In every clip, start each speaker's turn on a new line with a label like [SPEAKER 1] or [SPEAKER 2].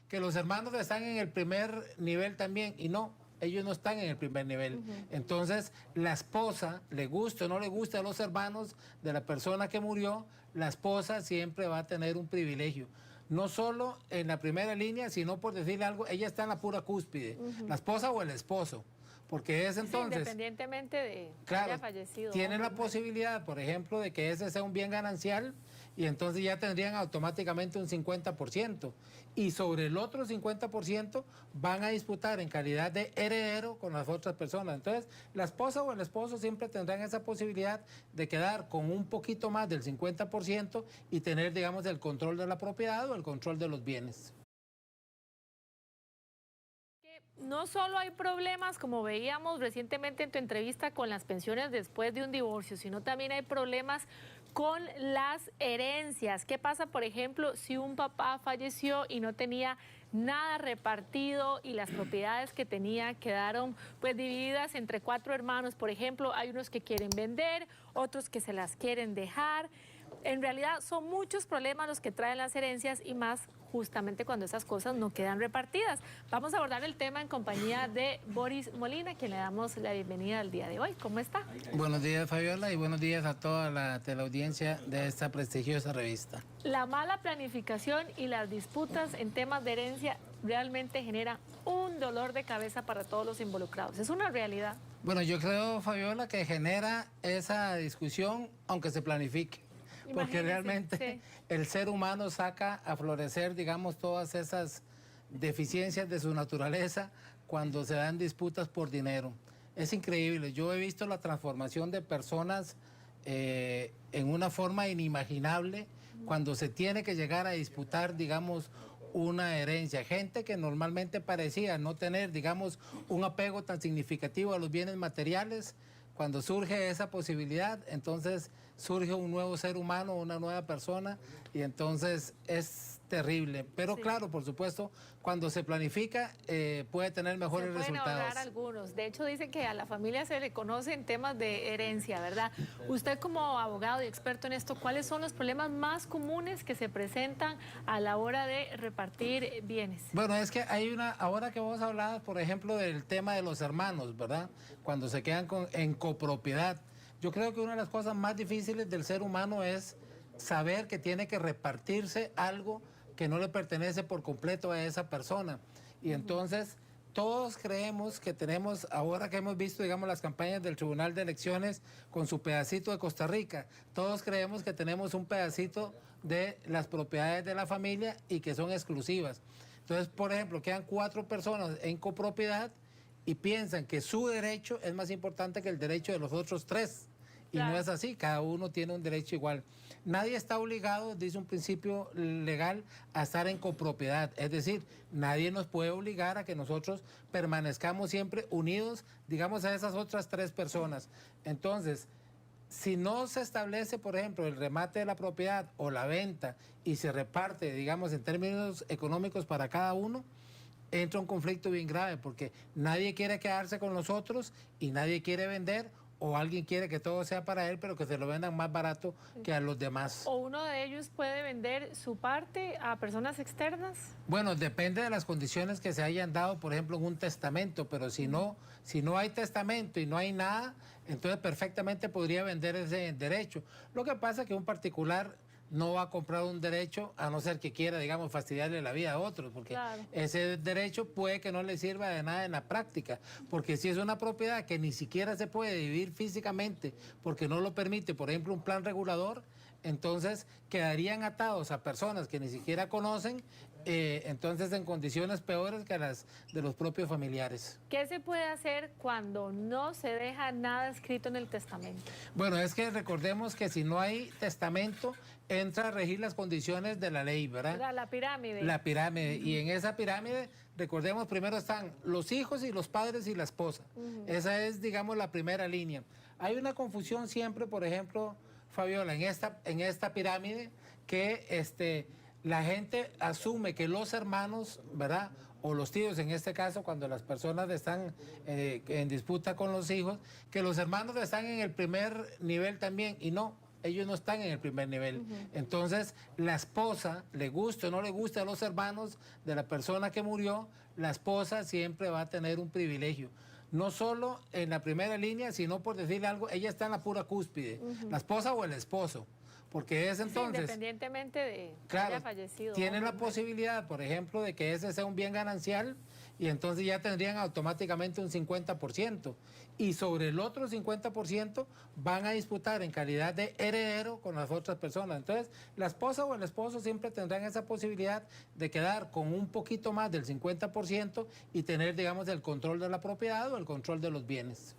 [SPEAKER 1] que los hermanos están en el primer nivel también, y no, ellos no están en el primer nivel. Entonces, la esposa, le guste o no le guste a los hermanos de la persona que murió, la esposa siempre va a tener un privilegio. No solo en la primera línea, sino por decirle algo, ella está en la pura cúspide, la esposa o el esposo. Porque es entonces...
[SPEAKER 2] Sí, independientemente de que
[SPEAKER 1] claro,
[SPEAKER 2] haya fallecido.
[SPEAKER 1] tienen la posibilidad, por ejemplo, de que ese sea un bien ganancial y entonces ya tendrían automáticamente un 50%. Y sobre el otro 50% van a disputar en calidad de heredero con las otras personas. Entonces, la esposa o el esposo siempre tendrán esa posibilidad de quedar con un poquito más del 50% y tener, digamos, el control de la propiedad o el control de los bienes.
[SPEAKER 2] No solo hay problemas, como veíamos recientemente en tu entrevista, con las pensiones después de un divorcio, sino también hay problemas con las herencias. ¿Qué pasa, por ejemplo, si un papá falleció y no tenía nada repartido y las propiedades que tenía quedaron pues divididas entre 4 hermanos? Por ejemplo, hay unos que quieren vender, otros que se las quieren dejar. En realidad son muchos problemas los que traen las herencias y más justamente cuando esas cosas no quedan repartidas. Vamos a abordar el tema en compañía de Boris Molina, quien le damos la bienvenida al día de hoy. ¿Cómo está?
[SPEAKER 1] Buenos días, Fabiola, y buenos días a toda la teleaudiencia de esta prestigiosa revista.
[SPEAKER 2] La mala planificación y las disputas en temas de herencia realmente generan un dolor de cabeza para todos los involucrados. Es una realidad.
[SPEAKER 1] Bueno, yo creo, Fabiola, que genera esa discusión aunque se planifique. Porque realmente sí, el ser humano saca a florecer, digamos, todas esas deficiencias de su naturaleza cuando se dan disputas por dinero. Es increíble. Yo he visto la transformación de personas en una forma inimaginable cuando se tiene que llegar a disputar, digamos, una herencia. Gente que normalmente parecía no tener, digamos, un apego tan significativo a los bienes materiales. Cuando surge esa posibilidad, entonces surge un nuevo ser humano, una nueva persona, y entonces es terrible. Pero sí, claro, por supuesto, cuando se planifica puede tener mejores resultados. Se
[SPEAKER 2] pueden ahorrar algunos. De hecho, dicen que a la familia se le conoce en temas de herencia, ¿verdad? Usted como abogado y experto en esto, ¿cuáles son los problemas más comunes que se presentan a la hora de repartir bienes?
[SPEAKER 1] Bueno, es que hay ahora que vos hablabas, por ejemplo, del tema de los hermanos, ¿verdad? Cuando se quedan en copropiedad. Yo creo que una de las cosas más difíciles del ser humano es saber que tiene que repartirse algo que no le pertenece por completo a esa persona. Y entonces todos creemos que tenemos, ahora que hemos visto, digamos, las campañas del Tribunal de Elecciones con su pedacito de Costa Rica, todos creemos que tenemos un pedacito de las propiedades de la familia y que son exclusivas. Entonces, por ejemplo, quedan 4 personas en copropiedad y piensan que su derecho es más importante que el derecho de los otros 3. Y claro, no es así, cada uno tiene un derecho igual. Nadie está obligado, dice un principio legal, a estar en copropiedad. Es decir, nadie nos puede obligar a que nosotros permanezcamos siempre unidos, digamos, a esas otras 3 personas. Entonces, si no se establece, por ejemplo, el remate de la propiedad o la venta y se reparte, digamos, en términos económicos para cada uno, entra un conflicto bien grave porque nadie quiere quedarse con los otros y nadie quiere vender, o alguien quiere que todo sea para él pero que se lo vendan más barato que a los demás.
[SPEAKER 2] ¿O uno de ellos puede vender su parte a personas externas?
[SPEAKER 1] Bueno, depende de las condiciones que se hayan dado, por ejemplo, en un testamento, pero si no hay testamento y no hay nada, entonces perfectamente podría vender ese derecho. Lo que pasa es que un particular no va a comprar un derecho a no ser que quiera, digamos, fastidiarle la vida a otros, porque claro, ese derecho puede que no le sirva de nada en la práctica, porque si es una propiedad que ni siquiera se puede dividir físicamente porque no lo permite, por ejemplo, un plan regulador, entonces quedarían atados a personas que ni siquiera conocen, entonces en condiciones peores que las de los propios familiares.
[SPEAKER 2] ¿Qué se puede hacer cuando no se deja nada escrito en el testamento?
[SPEAKER 1] Bueno, es que recordemos que si no hay testamento, entra a regir las condiciones de la ley, ¿verdad?
[SPEAKER 2] La pirámide.
[SPEAKER 1] La pirámide. Y en esa pirámide, recordemos, primero están los hijos y los padres y la esposa. Esa es, digamos, la primera línea. Hay una confusión siempre, por ejemplo, Fabiola, en esta pirámide, que la gente asume que los hermanos, ¿verdad?, o los tíos, en este caso, cuando las personas están en disputa con los hijos, que los hermanos están en el primer nivel también, y no. ellos no están en el primer nivel. Entonces, la esposa, le guste o no le guste a los hermanos de la persona que murió, la esposa siempre va a tener un privilegio. No solo en la primera línea, sino por decirle algo, ella está en la pura cúspide, la esposa o el esposo. Porque es entonces...
[SPEAKER 2] Sí, independientemente de que
[SPEAKER 1] claro,
[SPEAKER 2] haya fallecido.
[SPEAKER 1] tiene la posibilidad, por ejemplo, de que ese sea un bien ganancial y entonces ya tendrían automáticamente un 50%. Y sobre el otro 50% van a disputar en calidad de heredero con las otras personas. Entonces, la esposa o el esposo siempre tendrán esa posibilidad de quedar con un poquito más del 50% y tener, digamos, el control de la propiedad o el control de los bienes.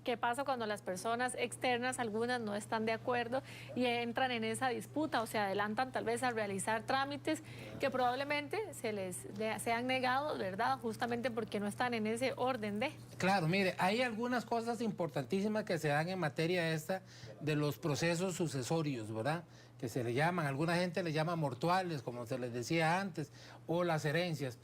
[SPEAKER 2] ¿Qué pasa cuando las personas externas, algunas no están de acuerdo y entran en esa disputa o se adelantan tal vez a realizar trámites que probablemente sean negados, ¿verdad? Justamente porque no están en ese orden de...
[SPEAKER 1] Claro, mire, hay algunas cosas importantísimas que se dan en materia esta de los procesos sucesorios, ¿verdad? Que se le llaman, alguna gente le llama mortuales, como se les decía antes, o las herencias.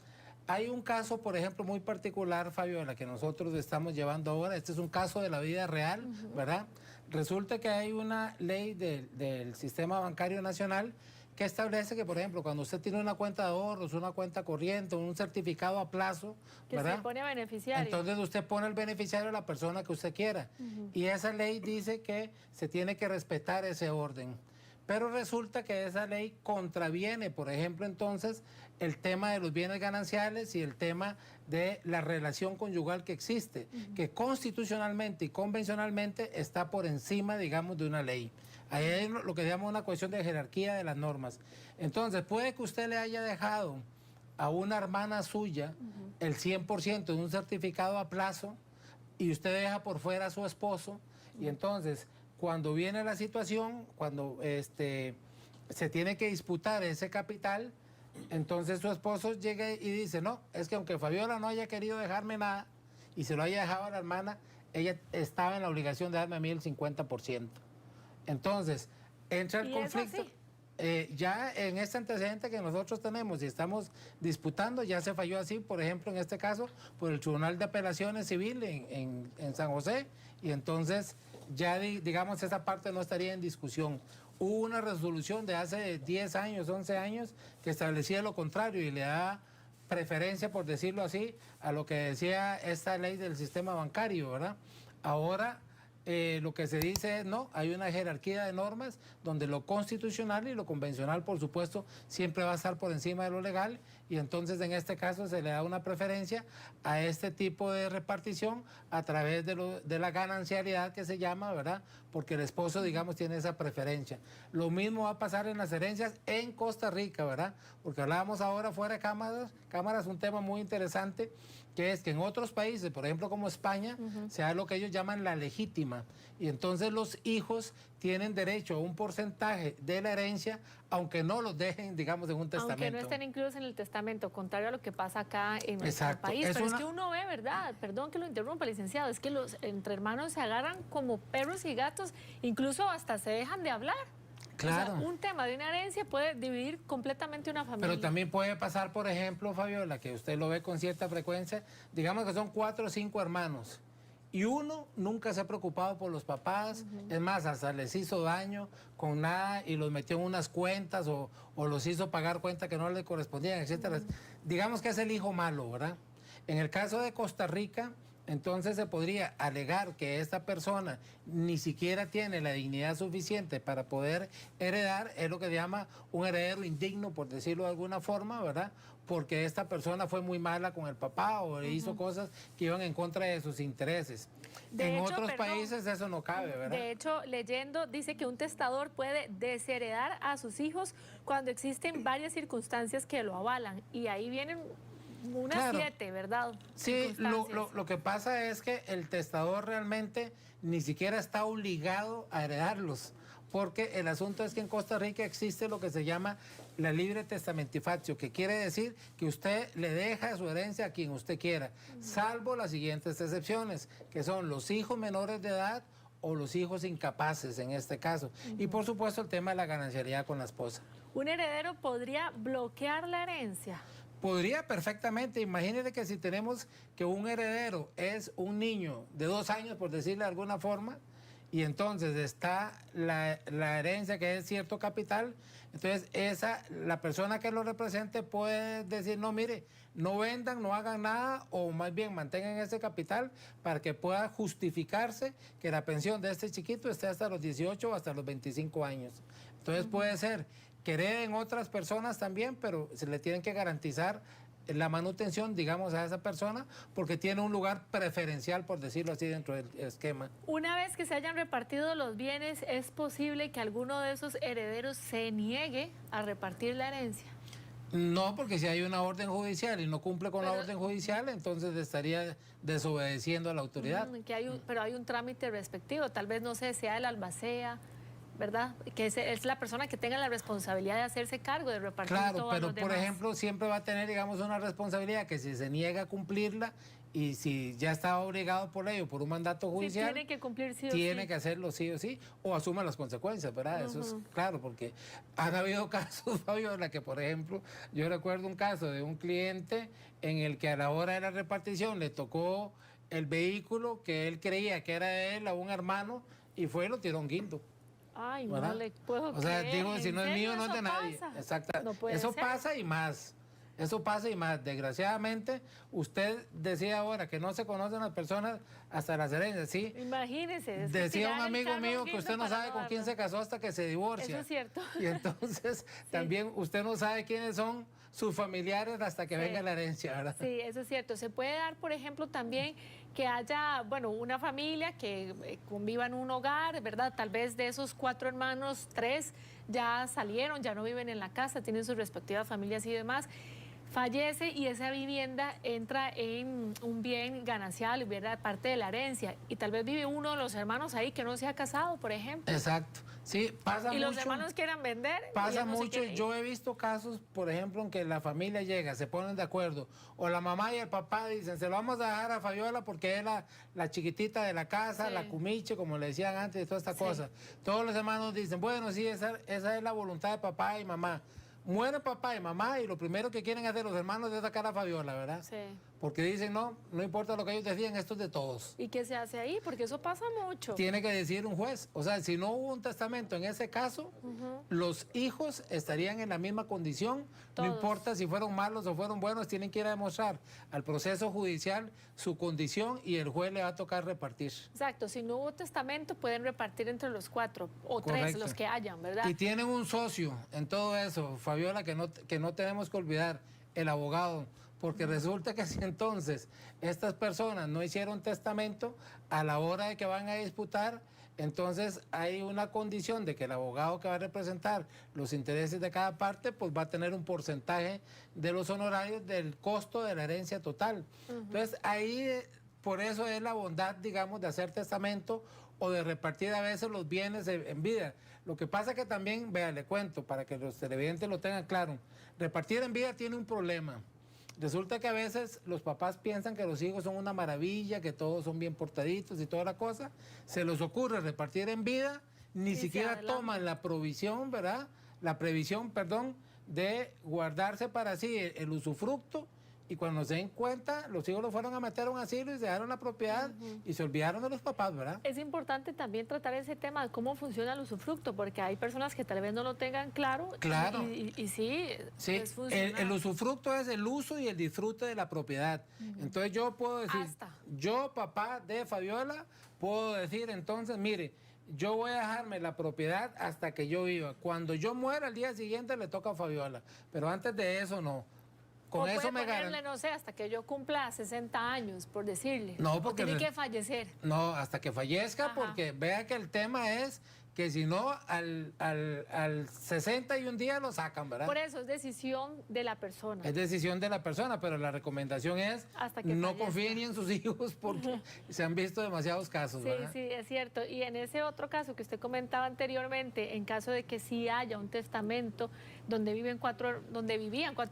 [SPEAKER 1] Hay un caso, por ejemplo, muy particular, Fabio, de la que nosotros estamos llevando ahora. Este es un caso de la vida real, ¿verdad? Resulta que hay una ley del Sistema Bancario Nacional que establece que, por ejemplo, cuando usted tiene una cuenta de ahorros, una cuenta corriente, un certificado a plazo,
[SPEAKER 2] que
[SPEAKER 1] ¿verdad?
[SPEAKER 2] se pone beneficiario.
[SPEAKER 1] Entonces usted pone el beneficiario a la persona que usted quiera. Y esa ley dice que se tiene que respetar ese orden. Pero resulta que esa ley contraviene, por ejemplo, entonces, el tema de los bienes gananciales y el tema de la relación conyugal que existe, que constitucionalmente y convencionalmente está por encima, digamos, de una ley. Ahí hay lo que llamamos una cuestión de jerarquía de las normas. Entonces, puede que usted le haya dejado a una hermana suya el 100% de un certificado a plazo y usted deja por fuera a su esposo y entonces... Cuando viene la situación, cuando se tiene que disputar ese capital, entonces su esposo llega y dice, no, es que aunque Fabiola no haya querido dejarme nada y se lo haya dejado a la hermana, ella estaba en la obligación de darme a mí el 50%. Entonces, entra el conflicto. Ya en este antecedente que nosotros tenemos y estamos disputando, ya se falló así, por ejemplo, en este caso, por el Tribunal de Apelaciones Civil en San José, y entonces ya, digamos, esa parte no estaría en discusión. Hubo una resolución de hace 10 años, 11 años, que establecía lo contrario y le da preferencia, por decirlo así, a lo que decía esta ley del sistema bancario, ¿verdad? Ahora... lo que se dice es, no, hay una jerarquía de normas donde lo constitucional y lo convencional, por supuesto, siempre va a estar por encima de lo legal y entonces en este caso se le da una preferencia a este tipo de repartición a través de la ganancialidad que se llama, ¿verdad? Porque el esposo, digamos, tiene esa preferencia. Lo mismo va a pasar en las herencias en Costa Rica, ¿verdad? Porque hablábamos ahora fuera de cámaras, un tema muy interesante, que es que en otros países, por ejemplo como España, se da lo que ellos llaman la legítima. Y entonces los hijos tienen derecho a un porcentaje de la herencia, aunque no los dejen, digamos, en un testamento.
[SPEAKER 2] Aunque no estén incluidos en el testamento, contrario a lo que pasa acá en nuestro país. Pero es que uno ve, ¿verdad? Perdón que lo interrumpa, licenciado, es que los entre hermanos se agarran como perros y gatos, incluso hasta se dejan de hablar.
[SPEAKER 1] Claro.
[SPEAKER 2] O sea, un tema de una herencia puede dividir completamente una familia.
[SPEAKER 1] Pero también puede pasar, por ejemplo, Fabiola, que usted lo ve con cierta frecuencia, digamos que son 4 o 5 hermanos y uno nunca se ha preocupado por los papás, es más, hasta les hizo daño con nada y los metió en unas cuentas o los hizo pagar cuentas que no le correspondían, etcétera. Digamos que es el hijo malo, ¿verdad? En el caso de Costa Rica, entonces se podría alegar que esta persona ni siquiera tiene la dignidad suficiente para poder heredar, es lo que se llama un heredero indigno, por decirlo de alguna forma, ¿verdad? Porque esta persona fue muy mala con el papá o hizo cosas que iban en contra de sus intereses. En otros países eso no cabe, ¿verdad?
[SPEAKER 2] De hecho, leyendo, dice que un testador puede desheredar a sus hijos cuando existen varias circunstancias que lo avalan. Y ahí vienen unas 7, ¿verdad?
[SPEAKER 1] Sí, lo que pasa es que el testador realmente ni siquiera está obligado a heredarlos, porque el asunto es que en Costa Rica existe lo que se llama la libre testamentifatio, que quiere decir que usted le deja su herencia a quien usted quiera, salvo las siguientes excepciones, que son los hijos menores de edad o los hijos incapaces en este caso. Y por supuesto el tema de la ganancialidad con la esposa.
[SPEAKER 2] ¿Un heredero podría bloquear la herencia?
[SPEAKER 1] Podría perfectamente. Imagínese que si tenemos que un heredero es un niño de 2 años, por decirle de alguna forma, y entonces está la herencia que es cierto capital, entonces la persona que lo represente puede decir, no, mire, no vendan, no hagan nada, o más bien mantengan ese capital para que pueda justificarse que la pensión de este chiquito esté hasta los 18 o hasta los 25 años. Entonces puede ser que hereden otras personas también, pero se le tienen que garantizar la manutención, digamos, a esa persona, porque tiene un lugar preferencial, por decirlo así, dentro del esquema.
[SPEAKER 2] Una vez que se hayan repartido los bienes, ¿es posible que alguno de esos herederos se niegue a repartir la herencia?
[SPEAKER 1] No, porque si hay una orden judicial y no cumple con la orden judicial, entonces estaría desobedeciendo a la autoridad.
[SPEAKER 2] Pero hay un trámite respectivo, tal vez, no sé, sea el albacea, ¿verdad? Que es la persona que tenga la responsabilidad de hacerse cargo de repartir todo a los demás.
[SPEAKER 1] Claro, pero por ejemplo siempre va a tener, digamos, una responsabilidad que si se niega a cumplirla y si ya está obligado por ello, por un mandato judicial,
[SPEAKER 2] sí, tiene que cumplir sí o
[SPEAKER 1] tiene
[SPEAKER 2] sí.
[SPEAKER 1] que hacerlo sí o sí, o asume las consecuencias, ¿verdad? Eso es claro, porque han habido casos, Fabiola, que por ejemplo, yo recuerdo un caso de un cliente en el que a la hora de la repartición le tocó el vehículo que él creía que era de él a un hermano y fue y lo tiró a un guindo.
[SPEAKER 2] Ay,
[SPEAKER 1] ¿verdad?
[SPEAKER 2] no le puedo
[SPEAKER 1] O sea,
[SPEAKER 2] creer.
[SPEAKER 1] digo, si no es mío, no es de nadie.
[SPEAKER 2] Pasa?
[SPEAKER 1] Exacto.
[SPEAKER 2] No puede
[SPEAKER 1] Eso
[SPEAKER 2] ser.
[SPEAKER 1] pasa y más. Eso pasa y más. Desgraciadamente, usted decía ahora que no se conocen las personas hasta las herencias, ¿sí?
[SPEAKER 2] Imagínese. es que
[SPEAKER 1] Decía un
[SPEAKER 2] tirar el
[SPEAKER 1] amigo
[SPEAKER 2] carro
[SPEAKER 1] mío
[SPEAKER 2] a un
[SPEAKER 1] que usted no
[SPEAKER 2] guindo para
[SPEAKER 1] sabe con quién
[SPEAKER 2] darlo.
[SPEAKER 1] se casó hasta que se divorcia.
[SPEAKER 2] Eso es cierto.
[SPEAKER 1] Y entonces también usted no sabe quiénes son sus familiares hasta que
[SPEAKER 2] Sí.
[SPEAKER 1] venga la herencia, ¿verdad?
[SPEAKER 2] Sí, eso es cierto. Se puede dar, por ejemplo, también que haya, bueno, una familia que conviva en un hogar, ¿verdad? Tal vez de esos 4 hermanos, 3 ya salieron, ya no viven en la casa, tienen sus respectivas familias y demás. Fallece y esa vivienda entra en un bien ganancial, ¿verdad? Parte de la herencia. Y tal vez vive uno de los hermanos ahí que no se ha casado, por ejemplo.
[SPEAKER 1] Exacto. Sí, pasa mucho.
[SPEAKER 2] Y los hermanos quieran vender. y
[SPEAKER 1] Pasa
[SPEAKER 2] ya no se
[SPEAKER 1] mucho,
[SPEAKER 2] quiere ir.
[SPEAKER 1] yo he visto casos, por ejemplo, en que la familia llega, se ponen de acuerdo, o la mamá y el papá dicen, se lo vamos a dejar a Fabiola porque es la chiquitita de la casa,
[SPEAKER 2] Sí.
[SPEAKER 1] la cumiche, como le decían antes, y toda esta
[SPEAKER 2] Sí.
[SPEAKER 1] cosa. Todos los hermanos dicen, bueno, sí, esa es la voluntad de papá y mamá. Muere papá y mamá y lo primero que quieren hacer los hermanos es sacar a Fabiola, ¿verdad?
[SPEAKER 2] Sí.
[SPEAKER 1] Porque dicen, no, no importa lo que ellos decían, esto es de todos.
[SPEAKER 2] ¿Y qué se hace ahí? Porque eso pasa mucho.
[SPEAKER 1] Tiene que decir un juez. O sea, si no hubo un testamento en ese caso, los hijos estarían en la misma condición.
[SPEAKER 2] Todos.
[SPEAKER 1] No importa si fueron malos o fueron buenos, tienen que ir a demostrar al proceso judicial su condición y el juez le va a tocar repartir.
[SPEAKER 2] Exacto, si no hubo testamento pueden repartir entre los 4 o 3,
[SPEAKER 1] Correcto.
[SPEAKER 2] los que hayan, ¿verdad?
[SPEAKER 1] Y tienen un socio en todo eso, Fabiola, que no tenemos que olvidar, el abogado. Porque resulta que si entonces estas personas no hicieron testamento, a la hora de que van a disputar, entonces hay una condición de que el abogado que va a representar los intereses de cada parte, pues va a tener un porcentaje de los honorarios del costo de la herencia total. Entonces ahí, por eso es la bondad, digamos, de hacer testamento o de repartir a veces los bienes en vida. Lo que pasa que también, vea, le cuento, para que los televidentes lo tengan claro, repartir en vida tiene un problema. Resulta que a veces los papás piensan que los hijos son una maravilla, que todos son bien portaditos y toda la cosa. Se les ocurre repartir en vida, ni siquiera toman la provisión, ¿verdad? La previsión, perdón, de guardarse para sí el usufructo. Y cuando se den cuenta, los hijos lo fueron a meter a un asilo y se dejaron la propiedad y se olvidaron de los papás, ¿verdad?
[SPEAKER 2] Es importante también tratar ese tema de cómo funciona el usufructo, porque hay personas que tal vez no lo tengan claro.
[SPEAKER 1] Claro.
[SPEAKER 2] Y sí,
[SPEAKER 1] Sí,
[SPEAKER 2] es funcional.
[SPEAKER 1] el usufructo es el uso y el disfrute de la propiedad. Entonces yo puedo decir, yo papá de Fabiola, puedo decir entonces, mire, yo voy a dejarme la propiedad hasta que yo viva. Cuando yo muera, al día siguiente le toca a Fabiola, pero antes de eso no. Con
[SPEAKER 2] o
[SPEAKER 1] eso
[SPEAKER 2] puede
[SPEAKER 1] me
[SPEAKER 2] ponerle, no sé, hasta que yo cumpla 60 años, por decirle.
[SPEAKER 1] No, porque
[SPEAKER 2] o tiene que fallecer.
[SPEAKER 1] No, hasta que fallezca,
[SPEAKER 2] Ajá.
[SPEAKER 1] porque vea que el tema es que si no, al 61 días lo sacan, ¿verdad?
[SPEAKER 2] Por eso es decisión de la persona.
[SPEAKER 1] Es decisión de la persona, pero la recomendación es
[SPEAKER 2] Hasta que
[SPEAKER 1] no
[SPEAKER 2] fallezca.
[SPEAKER 1] confíen ni en sus hijos porque se han visto demasiados casos,
[SPEAKER 2] Sí,
[SPEAKER 1] ¿verdad?
[SPEAKER 2] sí, es cierto. Y en ese otro caso que usted comentaba anteriormente, en caso de que sí haya un testamento donde vivían 4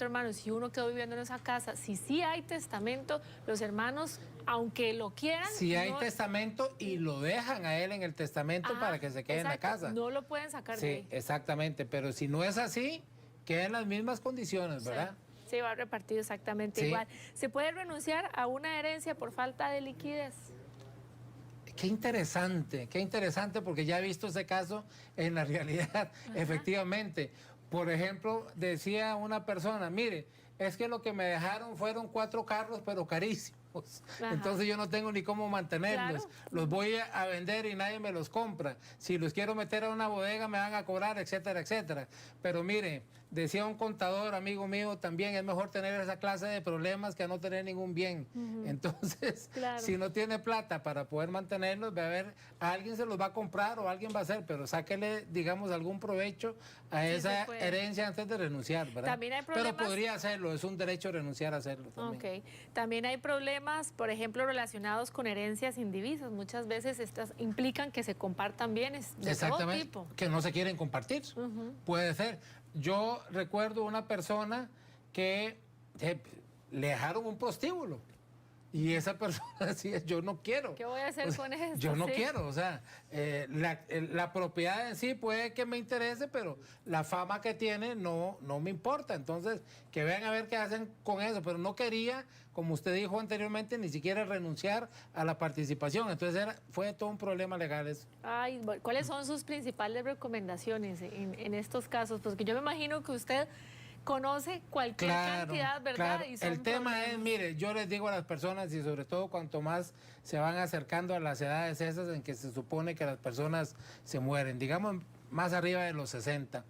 [SPEAKER 2] hermanos y uno quedó viviendo en esa casa, si sí hay testamento, los hermanos, aunque lo quieran...
[SPEAKER 1] Si hay
[SPEAKER 2] no-
[SPEAKER 1] testamento y lo dejan a él en el testamento
[SPEAKER 2] Ah,
[SPEAKER 1] para que se quede en la
[SPEAKER 2] exacto,
[SPEAKER 1] casa.
[SPEAKER 2] No lo pueden sacar de
[SPEAKER 1] Sí,
[SPEAKER 2] ahí.
[SPEAKER 1] exactamente, pero si no es así, queda en las mismas condiciones, ¿verdad?
[SPEAKER 2] Sí, va repartido exactamente
[SPEAKER 1] Sí.
[SPEAKER 2] igual. ¿Se puede renunciar a una herencia por falta de liquidez?
[SPEAKER 1] qué interesante, porque ya he visto ese caso en la realidad, efectivamente. Por ejemplo, decía una persona, mire, es que lo que me dejaron fueron 4 carros, pero carísimos.
[SPEAKER 2] Ajá.
[SPEAKER 1] Entonces yo no tengo ni cómo mantenerlos.
[SPEAKER 2] Claro.
[SPEAKER 1] Los voy a vender y nadie me los compra. Si los quiero meter a una bodega me van a cobrar, etcétera, etcétera. Pero mire, decía un contador, amigo mío, también es mejor tener esa clase de problemas que no tener ningún bien. Entonces,
[SPEAKER 2] Claro.
[SPEAKER 1] si no tiene plata para poder mantenerlos, va a haber, alguien se los va a comprar o alguien va a hacer, pero sáquele, digamos, algún provecho a
[SPEAKER 2] Sí,
[SPEAKER 1] esa
[SPEAKER 2] se puede.
[SPEAKER 1] herencia antes de renunciar, ¿verdad?
[SPEAKER 2] También hay
[SPEAKER 1] Pero
[SPEAKER 2] problemas-
[SPEAKER 1] podría hacerlo, es un derecho renunciar a hacerlo también.
[SPEAKER 2] Ok. También hay problemas, por ejemplo, relacionados con herencias indivisas. Muchas veces estas implican que se compartan bienes de todo
[SPEAKER 1] Exactamente,
[SPEAKER 2] tipo.
[SPEAKER 1] que no se quieren compartir. Puede ser. Yo recuerdo una persona que le dejaron un prostíbulo y esa persona decía, yo no quiero.
[SPEAKER 2] ¿Qué voy a hacer
[SPEAKER 1] O sea,
[SPEAKER 2] con esto?
[SPEAKER 1] Yo no
[SPEAKER 2] Sí.
[SPEAKER 1] quiero, o sea, la propiedad en sí puede que me interese, pero la fama que tiene no me importa. Entonces, que vean a ver qué hacen con eso, pero no quería, como usted dijo anteriormente, ni siquiera renunciar a la participación. Entonces fue todo un problema legal eso.
[SPEAKER 2] Ay, bueno, ¿cuáles son sus principales recomendaciones en estos casos? Porque yo me imagino que usted conoce cualquier cantidad, ¿verdad?
[SPEAKER 1] Claro.
[SPEAKER 2] Y son
[SPEAKER 1] El tema es,
[SPEAKER 2] problemas.
[SPEAKER 1] mire, yo les digo a las personas y sobre todo cuanto más se van acercando a las edades esas en que se supone que las personas se mueren, digamos más arriba de los 60,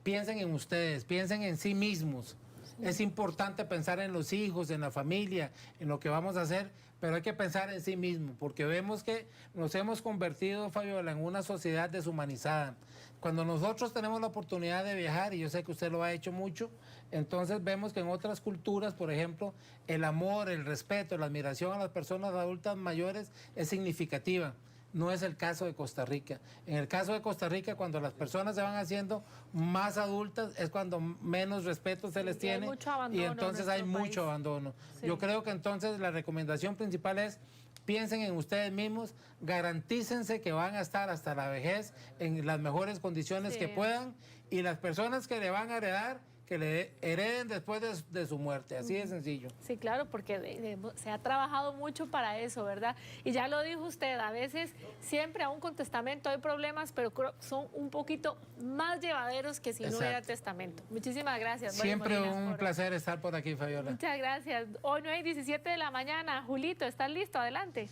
[SPEAKER 1] piensen en ustedes, piensen en sí mismos. Es importante pensar en los hijos, en la familia, en lo que vamos a hacer, pero hay que pensar en sí mismo, porque vemos que nos hemos convertido, Fabiola, en una sociedad deshumanizada. Cuando nosotros tenemos la oportunidad de viajar, y yo sé que usted lo ha hecho mucho, entonces vemos que en otras culturas, por ejemplo, el amor, el respeto, la admiración a las personas adultas mayores es significativa. No es el caso de Costa Rica. En el caso de Costa Rica, cuando las personas se van haciendo más adultas, es cuando menos respeto se les
[SPEAKER 2] Sí, y hay
[SPEAKER 1] tiene
[SPEAKER 2] mucho abandono
[SPEAKER 1] y
[SPEAKER 2] en
[SPEAKER 1] entonces hay
[SPEAKER 2] nuestro
[SPEAKER 1] mucho
[SPEAKER 2] país.
[SPEAKER 1] abandono.
[SPEAKER 2] Sí.
[SPEAKER 1] Yo creo que entonces la recomendación principal es piensen en ustedes mismos, garantícense que van a estar hasta la vejez en las mejores condiciones
[SPEAKER 2] Sí.
[SPEAKER 1] que puedan y las personas que le van a heredar, que le hereden después de su muerte. Así de sencillo.
[SPEAKER 2] Sí, claro, porque se ha trabajado mucho para eso, ¿verdad? Y ya lo dijo usted, a veces siempre aún con testamento hay problemas, pero son un poquito más llevaderos que si no hubiera
[SPEAKER 1] Exacto.
[SPEAKER 2] testamento. Muchísimas gracias. Boris
[SPEAKER 1] Siempre
[SPEAKER 2] Molina,
[SPEAKER 1] un
[SPEAKER 2] por-
[SPEAKER 1] placer estar por aquí, Fabiola.
[SPEAKER 2] Muchas gracias. Hoy 9:17 de la mañana. Julito, ¿estás listo? Adelante.